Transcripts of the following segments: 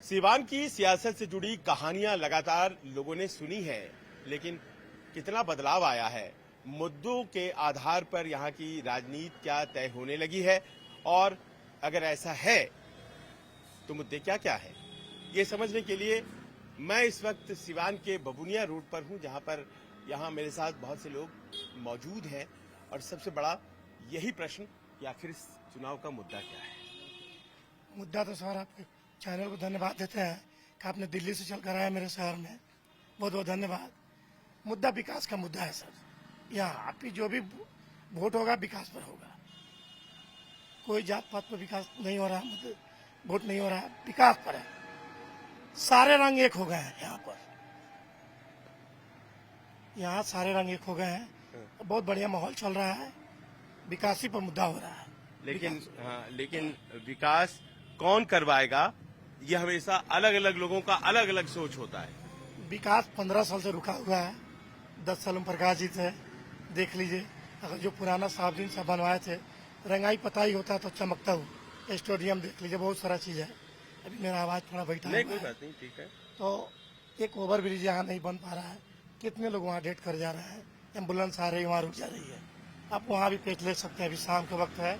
सीवान की सियासत से जुड़ी कहानियां लगातार लोगों ने सुनी है, लेकिन कितना बदलाव आया है, मुद्दों के आधार पर यहां की राजनीति क्या तय होने लगी है और अगर ऐसा है तो मुद्दे क्या क्या है, ये समझने के लिए मैं इस वक्त सिवान के बबुनिया रोड पर हूं, जहां पर यहां मेरे साथ बहुत से लोग मौजूद हैं और सबसे बड़ा यही प्रश्न कि आखिर इस चुनाव का मुद्दा क्या है। मुद्दा तो सर आपके चैनल को धन्यवाद देते हैं कि आपने दिल्ली से चल कर आया मेरे शहर में, बहुत बहुत धन्यवाद। मुद्दा विकास का मुद्दा है सर। यहाँ आपकी जो भी वोट होगा विकास पर होगा, कोई जात पात पर विकास नहीं हो रहा, वोट नहीं हो रहा है, विकास पर है। सारे रंग एक हो गए हैं यहाँ पर, यहाँ सारे रंग एक हो गए हैं। बहुत बढ़िया माहौल चल रहा है, विकास ही पर मुद्दा हो रहा है। लेकिन विकास कौन करवाएगा, ये हमेशा अलग अलग लोगों का अलग अलग सोच होता है। विकास 15 साल से रुका हुआ है। 10 साल में प्रकाश जी थे, देख लीजिए। अगर जो पुराना साहबदीन साहब बनवाए थे, रंगाई पता ही होता तो चमकता हो। स्टेडियम देख लीजिए, बहुत सारा चीज है। अभी मेरा आवाज थोड़ा बैठा है, कोई बात नहीं, ठीक है। तो एक ओवर ब्रिज यहाँ नहीं बन पा रहा है, कितने लोग वहाँ डेट कर जा रहे हैं, एम्बुलेंस आ रही है, वहाँ रुक जा रही है। आप वहाँ भी पेट ले सकते हैं, अभी शाम के वक्त है,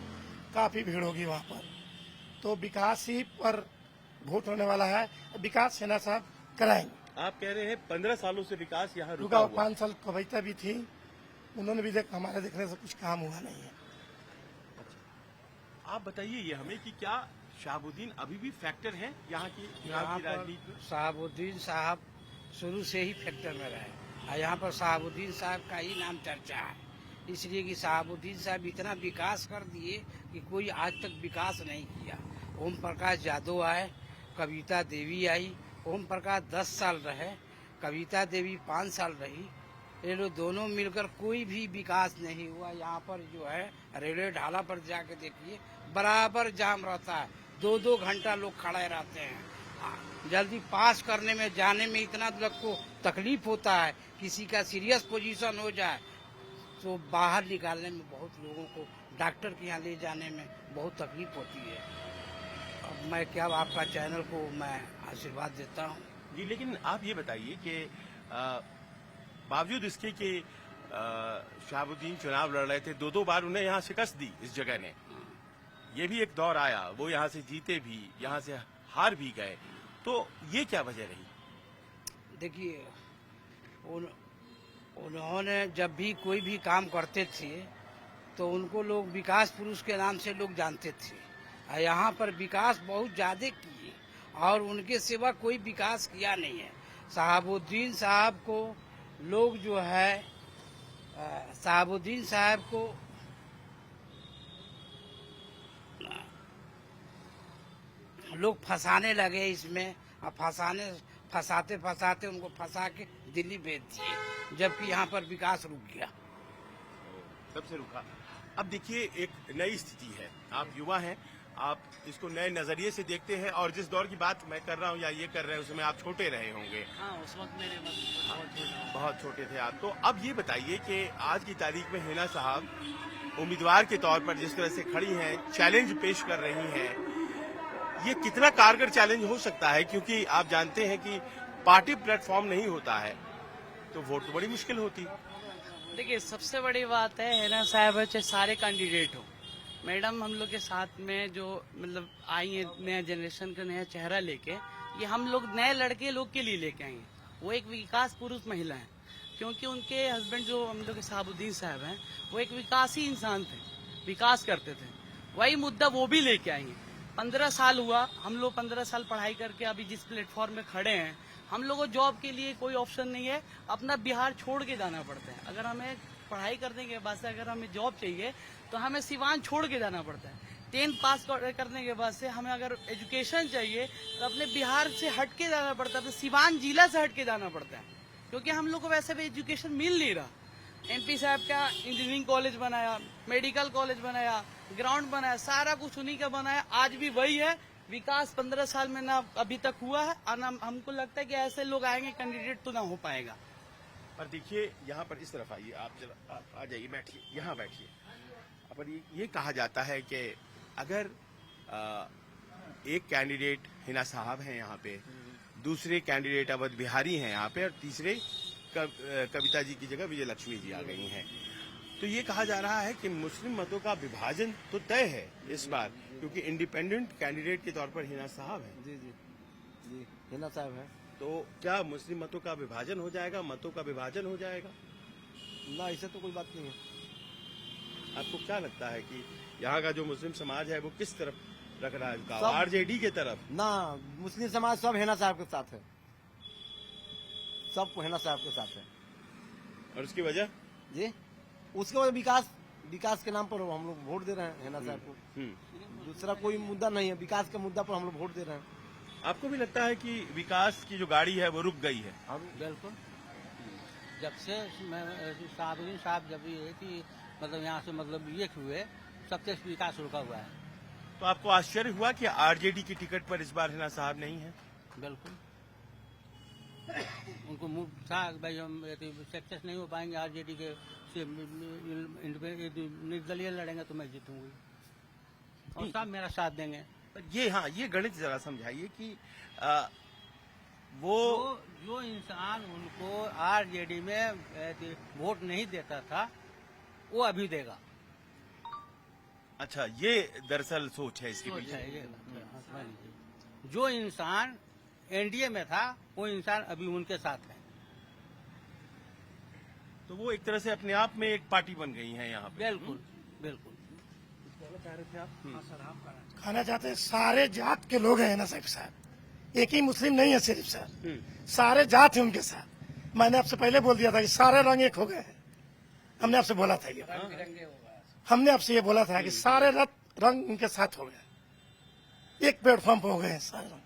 काफी भीड़ होगी वहाँ पर। तो विकास ही पर वोट होने वाला है, विकास सेना साहब कराएंगे। आप कह रहे हैं 15 सालों से विकास यहाँ रुका हुआ। 5 साल कविता भी थी, उन्होंने भी हमारे देखने से कुछ काम हुआ नहीं है। आप बताइए ये हमें कि क्या शहाबुद्दीन अभी भी फैक्टर है यहाँ की राजनीति में? शहाबुद्दीन साहब शुरू से ही फैक्टर में रहे और यहाँ पर शहाबुद्दीन साहब का ही नाम चर्चा है, इसलिए कि शहाबुद्दीन साहब इतना विकास कर दिए कि कोई आज तक विकास नहीं किया। ओम प्रकाश यादव आए, कविता देवी आई, ओम प्रकाश 10 साल रहे, कविता देवी 5 साल रही। ये लोग दोनों मिलकर कोई भी विकास नहीं हुआ। यहाँ पर जो है रेलवे ढाला पर जाके देखिए, बराबर जाम रहता है, 2-2 घंटा लोग खड़े रहते हैं। जल्दी पास करने में जाने में इतना लोग को तकलीफ होता है, किसी का सीरियस पोजीशन हो जाए तो बाहर निकालने में बहुत लोगों को, डॉक्टर के यहाँ ले जाने में बहुत तकलीफ होती है। अब मैं क्या आपका चैनल को मैं आशीर्वाद देता हूँ जी। लेकिन आप ये बताइए कि बावजूद इसके कि शहाबुद्दीन चुनाव लड़ रहे थे, 2-2 बार उन्हें यहाँ शिकस्त दी इस जगह ने। ये भी एक दौर आया, वो यहाँ से जीते भी, यहाँ से हार भी गए, तो ये क्या वजह रही? देखिए, उन्होंने जब भी कोई भी काम करते थे तो उनको लोग विकास पुरुष के नाम से लोग जानते थे और यहाँ पर विकास बहुत ज्यादा किए और उनके सिवा कोई विकास किया नहीं है। शहाबुद्दीन साहब को लोग जो है, शहाबुद्दीन साहब को लोग फंसाने लगे इसमें, और फंसाते फंसाते उनको फंसा के दिल्ली भेज दिए, जबकि यहाँ पर विकास रुक गया, सबसे रुका। अब देखिए एक नई स्थिति है, आप युवा हैं, आप इसको नए नजरिए से देखते हैं और जिस दौर की बात मैं कर रहा हूँ या ये कर रहे हैं उसमें आप छोटे रहे होंगे। हाँ, उस वक्त मेरे बहुत छोटे थे आप। तो अब ये बताइए कि आज की तारीख में हिना साहब उम्मीदवार के तौर पर जिस तरह से खड़ी हैं, चैलेंज पेश कर रही हैं, ये कितना कारगर चैलेंज हो सकता है? क्योंकि आप जानते हैं कि पार्टी प्लेटफॉर्म नहीं होता है तो वोट तो बड़ी मुश्किल होती है। देखिए, सबसे बड़ी बात है ना साहब, चाहे सारे कैंडिडेट हो, मैडम हम लोग के साथ में जो मतलब आई है नया जनरेशन का नया चेहरा लेके, ये हम लोग नए लड़के लोग के लिए लेके आएंगे। वो एक विकास पुरुष महिला है, क्योंकि उनके हस्बैंड जो हम लोग के शहाबुद्दीन साहब हैं, वो एक विकासी इंसान थे, विकास करते थे। वही मुद्दा वो भी लेके आएंगे। 15 साल हुआ, हम लोग 15 साल पढ़ाई करके अभी जिस प्लेटफॉर्म में खड़े हैं, हम लोगों को जॉब के लिए कोई ऑप्शन नहीं है, अपना बिहार छोड़ के जाना पड़ता है। अगर हमें पढ़ाई करने के बाद से अगर हमें जॉब चाहिए तो हमें सिवान छोड़ के जाना पड़ता है। 10th पास करने के बाद से हमें अगर एजुकेशन चाहिए तो अपने बिहार से हट के जाना पड़ता है, तो सिवान जिला से हट के जाना पड़ता है, क्योंकि हम लोग को वैसे भी एजुकेशन मिल नहीं रहा। MP साहब का इंजीनियरिंग कॉलेज बनाया, मेडिकल कॉलेज बनाया, ग्राउंड बनाया, सारा कुछ उन्हीं का बनाया। आज भी वही है, विकास 15 साल में ना अभी तक हुआ है और ना हमको लगता है कि ऐसे लोग आएंगे कैंडिडेट तो ना हो पाएगा। पर देखिए यहाँ पर इस तरफ आइए, आप आ जाइए, बैठिए, यहाँ बैठिए। पर ये कहा जाता है कि अगर एक कैंडिडेट हिना साहब हैं यहाँ पे, दूसरे कैंडिडेट अवध बिहारी हैं यहाँ पे, और तीसरे कविता जी की जगह विजय लक्ष्मी जी आ गई हैं। तो ये कहा जा रहा है कि मुस्लिम मतों का विभाजन तो तय है इस बार, क्योंकि इंडिपेंडेंट कैंडिडेट के तौर पर हिना साहब हैं। जी जी जी हिना साहब है। तो क्या मुस्लिम मतों का विभाजन हो जाएगा, मतों का विभाजन हो जाएगा? ना, ऐसा तो कोई बात नहीं है। आपको क्या लगता है कि यहाँ का जो मुस्लिम समाज है वो किस तरफ रख रहा है? सब- आरजेडी के तरफ? ना, मुस्लिम समाज सब हिना साहब के साथ है, सब हिना साहब के साथ है। और उसकी वजह? जी, उसके बाद विकास के नाम पर हम लोग वोट दे रहे हैं हिना साहब को। दूसरा कोई मुद्दा नहीं है, विकास के मुद्दा पर हम लोग वोट दे रहे हैं। आपको भी लगता है कि विकास की जो गाड़ी है वो रुक गई है? बिल्कुल। जब से साहबुद्दीन साहब जब ये कि मतलब यहाँ से मतलब ये हुए, सबसे विकास रुका हुआ है। तो आपको आश्चर्य हुआ कि आरजेडी की टिकट पर इस बार हिना साहब नहीं है? बिल्कुल। उनको मुंह था भाई हम सक्सेस नहीं हो पाएंगे आरजेडी के से निर्दलीय लड़ेंगे तो मैं जीतूंगी, और सब मेरा साथ देंगे। ये गणित जरा समझाइए कि वो जो इंसान उनको आरजेडी में वोट नहीं देता था वो अभी देगा। अच्छा, ये दरअसल सोच है इसके सोच पीछे। है ये। समझ लीजिए। जो इंसान एनडीए में था वो इंसान अभी उनके साथ है। तो वो एक तरह से अपने आप में एक पार्टी बन गई है यहाँ पे। बिल्कुल बिल्कुल। कहना चाहते हैं सारे जात के लोग हैं ना साहब, एक ही मुस्लिम नहीं है सिर्फ सर, सारे जात हैं उनके साथ। मैंने आपसे पहले बोल दिया था कि सारे रंग एक हो गए हैं। हमने आपसे बोला था हमने आपसे ये बोला था कि सारे रंग उनके साथ हो गए, एक प्लेटफॉर्म पे हो गए हैं सारे रंग।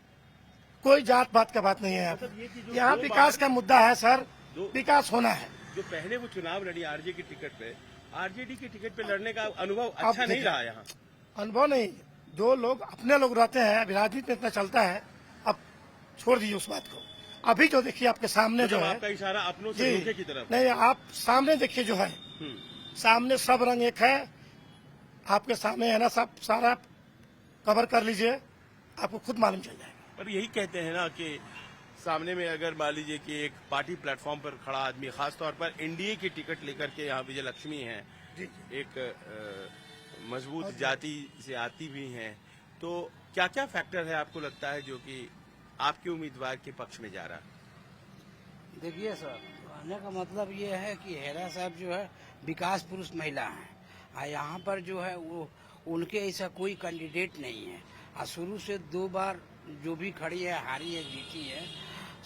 कोई जात पात का बात नहीं है यहाँ पे। यहाँ विकास का मुद्दा है सर, विकास होना है। जो पहले वो चुनाव लड़ी आरजेडी की टिकट पे, आरजेडी की टिकट पे लड़ने का अनुभव अच्छा नहीं रहा यहाँ। अनुभव नहीं, जो लोग अपने लोग रहते हैं, अभी राजनीति में इतना चलता है, अब छोड़ दीजिए उस बात को। अभी जो देखिए आपके सामने जो है, आपका इशारा अपनों से धोखे की तरफ। नहीं, आप सामने देखिए जो है, सामने सब रंग एक है, आपके सामने है ना, सब सारा कवर कर लीजिए, आपको खुद मालूम चल जाएगा। पर यही कहते हैं ना कि सामने में अगर मान लीजिए कि एक पार्टी प्लेटफॉर्म पर खड़ा आदमी, खासतौर पर एनडीए की टिकट लेकर के यहाँ विजय लक्ष्मी हैं, एक मजबूत जाति से आती भी हैं, तो क्या क्या फैक्टर है आपको लगता है जो कि आपके उम्मीदवार के पक्ष में जा रहा है? देखिए सर, कहने का मतलब ये है कि हेरा साहब जो है विकास पुरुष महिला हैं, और यहाँ पर जो है वो उनके ऐसा कोई कैंडिडेट नहीं है। और शुरू से 2 बार जो भी खड़ी है, हारी है, जीती है,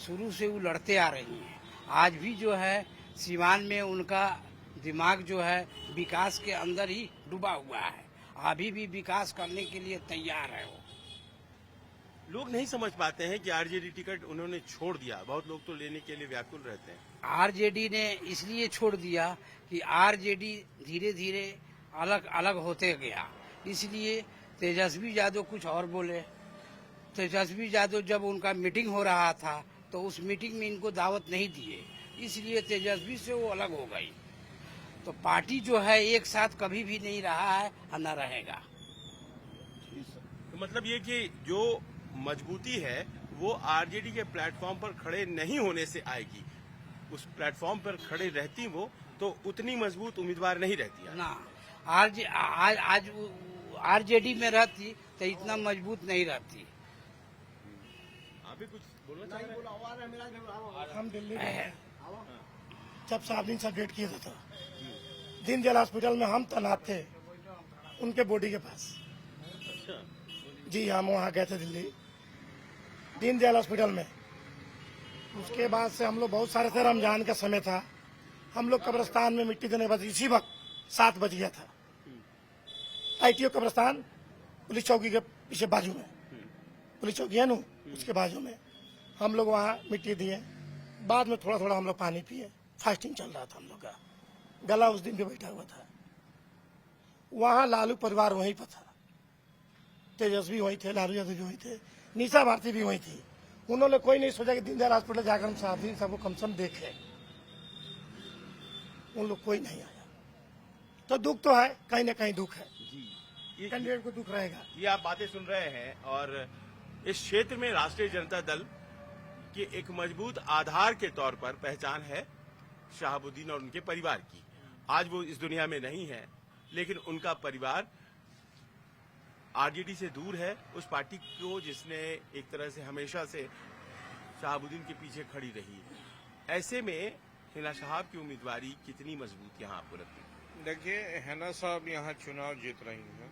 शुरू से वो लड़ते आ रही हैं। आज भी जो है सीवान में उनका दिमाग जो है विकास के अंदर ही डूबा हुआ है, अभी भी विकास करने के लिए तैयार है वो। लोग नहीं समझ पाते हैं कि आरजेडी टिकट उन्होंने छोड़ दिया। बहुत लोग तो लेने के लिए व्याकुल रहते हैं। आरजेडी ने इसलिए छोड़ दिया कि आरजेडी धीरे धीरे अलग अलग होते गया, इसलिए तेजस्वी यादव कुछ और बोले। तेजस्वी यादव जब उनका मीटिंग हो रहा था तो उस मीटिंग में इनको दावत नहीं दिए, इसलिए तेजस्वी से वो अलग हो गई। तो पार्टी जो है एक साथ कभी भी नहीं रहा है और न रहेगा। तो मतलब ये कि जो मजबूती है वो आरजेडी के प्लेटफॉर्म पर खड़े नहीं होने से आएगी। उस प्लेटफॉर्म पर खड़े रहती वो तो उतनी मजबूत उम्मीदवार नहीं रहती है। ना, आज आरजेडी में रहती तो इतना मजबूत नहीं रहती। आप भी कुछ बोलना चाह रहे हैं? हम दिल्ली में जब साहब से डेट किया था, दीनदयाल हॉस्पिटल में हम तैनात थे उनके बॉडी के पास। जी, हम वहाँ गए थे दिल्ली, दीनदयाल हॉस्पिटल में। उसके बाद से हम लोग बहुत सारे थे, रमजान का समय था, हम लोग कब्रिस्तान में मिट्टी देने बाद इसी वक्त 7 बज गया था। आईटीओ कब्रिस्तान पुलिस चौकी के पीछे बाजू में, पुलिस चौकी है ना, उसके बाजू में हम लोग वहाँ मिट्टी दिए। बाद में थोड़ा थोड़ा हम लोग पानी पिए। फास्टिंग चल रहा था हम लोग का, गला उस दिन भी बैठा हुआ था। वहाँ लालू परिवार वहीं पर था, तेजस्वी वहीं थे, लालू यादव भी वहीं थे, निशा भारती भी वहीं थी। उन्होंने कोई नहीं सोचा कि दीनदयाल हॉस्पिटल जाकर हम साहब सबको कम से कम देखें। उन लोग कोई नहीं आया। तो दुख तो है, कहीं ना कहीं दुख है, ये कैंडिडेट को दुख रहेगा। ये आप बातें सुन रहे हैं और इस क्षेत्र में राष्ट्रीय जनता दल के एक मजबूत आधार के तौर पर पहचान है शहाबुद्दीन और उनके परिवार की। आज वो इस दुनिया में नहीं है, लेकिन उनका परिवार आरजेडी से दूर है, उस पार्टी को जिसने एक तरह से हमेशा से शहाबुद्दीन के पीछे खड़ी रही है। ऐसे में हिना शहाब की उम्मीदवारी कितनी मजबूत यहाँ आपको लगती है? देखिए, हिना साहब यहाँ चुनाव जीत रही हैं।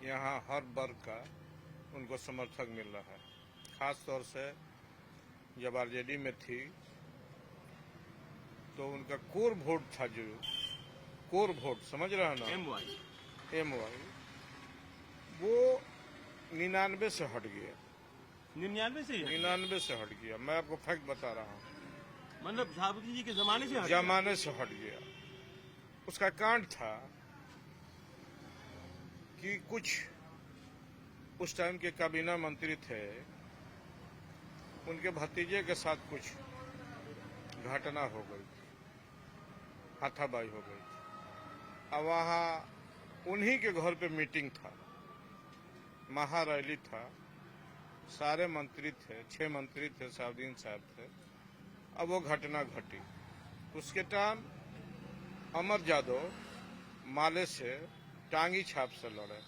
यहाँ हर वर्ग का उनको समर्थक मिल रहा है। खास तौर से जब आरजेडी में थी तो उनका कोर वोट था, जो कोर वोट समझ रहे हैं ना, एमवाई, वो 99 से हट गया। 99 से हट गया। मैं आपको फैक्ट बता रहा हूँ, मतलब शहाबुद्दीन जी के जमाने से हट गया। उसका कांड था कि कुछ उस टाइम के काबीना मंत्री थे, उनके भतीजे के साथ कुछ घटना हो गई, हाथापाई हो गई। अब वहाँ उन्हीं के घर पे मीटिंग था, महारैली था, सारे मंत्री थे, 6 मंत्री थे, शहाबुद्दीन साहब थे। अब वो घटना घटी। उसके टाइम अमर यादव माले से टांगी छाप से लड़े,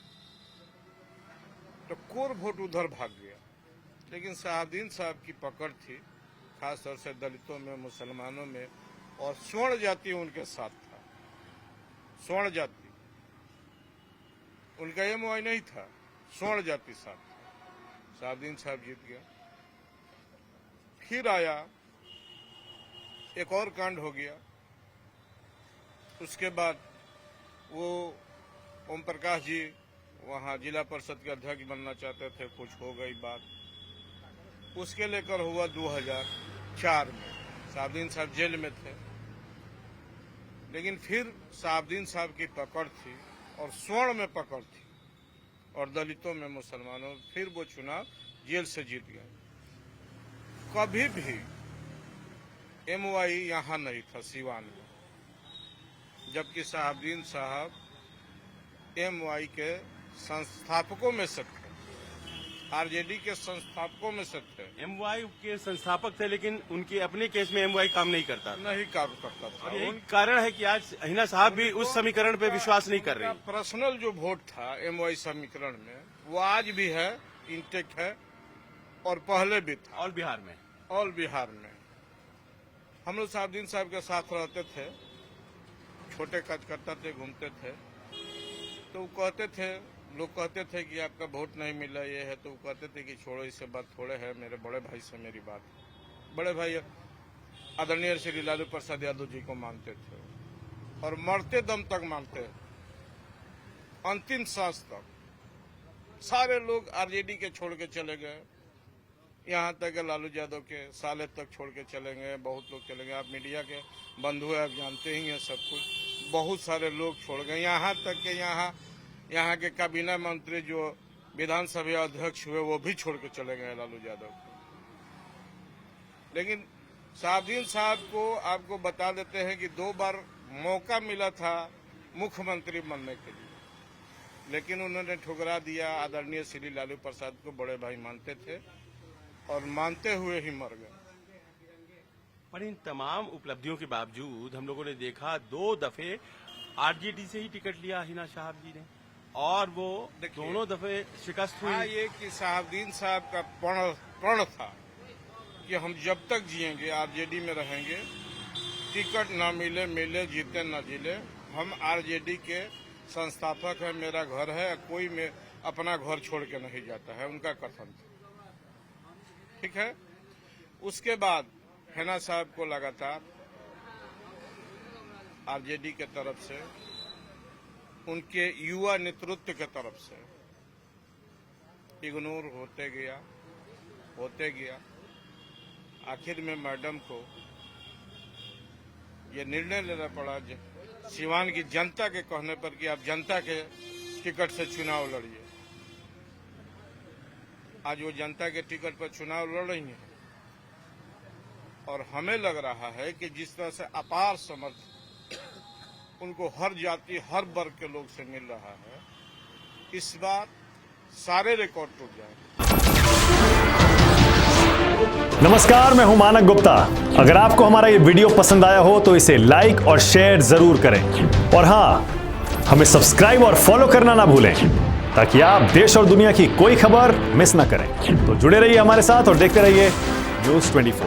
तो कोर वोट उधर भाग गया। लेकिन शहाबुद्दीन साहब की पकड़ थी, खास तौर से दलितों में, मुसलमानों में, और स्वर्ण जाति उनके साथ था। स्वर्ण जाति उनका एमवाई नहीं था, स्वर्ण जाति साथ था। शहाबुद्दीन साहब जीत गया। फिर आया, एक और कांड हो गया। उसके बाद वो ओम प्रकाश जी वहाँ जिला परिषद के अध्यक्ष बनना चाहते थे, कुछ हो गई बात। उसके लेकर हुआ 2004 में। शहाबुद्दीन साहब जेल में थे, लेकिन फिर शहाबुद्दीन साहब की पकड़ थी और स्वर्ण में पकड़ थी, और दलितों में, मुसलमानों, फिर वो चुनाव जेल से जीत गए। कभी भी एमवाई यहाँ नहीं था सीवान में, जबकि शहाबुद्दीन साहब एमवाई के संस्थापकों में से थे, आरजेडी के संस्थापकों में से थे। एमवाई के संस्थापक थे, लेकिन उनके अपने केस में एमवाई काम नहीं करता था। नहीं काम करता था। यही कारण है कि आज हिना साहब भी उस समीकरण पे विश्वास नहीं कर रही। पर्सनल जो वोट था एमवाई समीकरण में, वो आज भी है, इंटेक्ट है, और पहले भी था। ऑल बिहार में हम लोग शहाबुद्दीन साहब के साथ रहते थे, छोटे कार्यकर्ता थे, घूमते थे। तो वो कहते थे, लोग कहते थे कि आपका वोट नहीं मिला, ये है, तो वो कहते थे कि छोड़ो, इससे बात थोड़े है, मेरे बड़े भाई से मेरी बात है। बड़े भाई आदरणीय श्री लालू प्रसाद यादव जी को मानते थे, और मरते दम तक मानते, अंतिम सांस तक। सारे लोग आरजेडी के छोड़ के चले गए, यहाँ तक लालू यादव के साले तक छोड़ के चले गए, बहुत लोग चले गए। आप मीडिया के बंधु हैं, आप जानते ही हैं सब कुछ। बहुत सारे लोग छोड़ गए, यहाँ तक के यहाँ के काबीना मंत्री जो विधानसभा अध्यक्ष हुए, वो भी छोड़ के चले गए लालू यादव को। लेकिन शहाबुद्दीन साहब को आपको बता देते हैं कि 2 बार मौका मिला था मुख्यमंत्री बनने के लिए, लेकिन उन्होंने ठुकरा दिया। आदरणीय श्री लालू प्रसाद को बड़े भाई मानते थे, और मानते हुए ही मर गए। पर इन तमाम उपलब्धियों के बावजूद हम लोगों ने देखा 2 दफे आरजेडी से ही टिकट लिया हिना शहाब जी ने, और वो दोनों दफे शिकस्त हुई। ये कि शहाबुद्दीन साहब का प्रण था कि हम जब तक जिएंगे आरजेडी में रहेंगे, टिकट ना मिले, जीते ना जिले, हम आरजेडी के संस्थापक है, मेरा घर है, कोई में अपना घर छोड़ के नहीं जाता है, उनका कथन था। ठीक है। उसके बाद हिना साहब को लगातार आरजेडी के तरफ से, उनके युवा नेतृत्व के तरफ से इग्नोर होते गया। आखिर में मैडम को ये निर्णय लेना पड़ा सिवान की जनता के कहने पर कि आप जनता के टिकट से चुनाव लड़िए। आज वो जनता के टिकट पर चुनाव लड़ रही हैं, और हमें लग रहा है कि जिस तरह से अपार समर्थन उनको हर जाति, हर वर्ग के लोग से मिल रहा है, इस बार सारे रिकॉर्ड टूट जाएंगे। नमस्कार, मैं हूं मानक गुप्ता। अगर आपको हमारा ये वीडियो पसंद आया हो तो इसे लाइक और शेयर जरूर करें और हां, हमें सब्सक्राइब और फॉलो करना ना भूलें ताकि आप देश और दुनिया की कोई खबर मिस ना करें। तो जुड़े रहिए हमारे साथ और देखते रहिए न्यूज़ 24।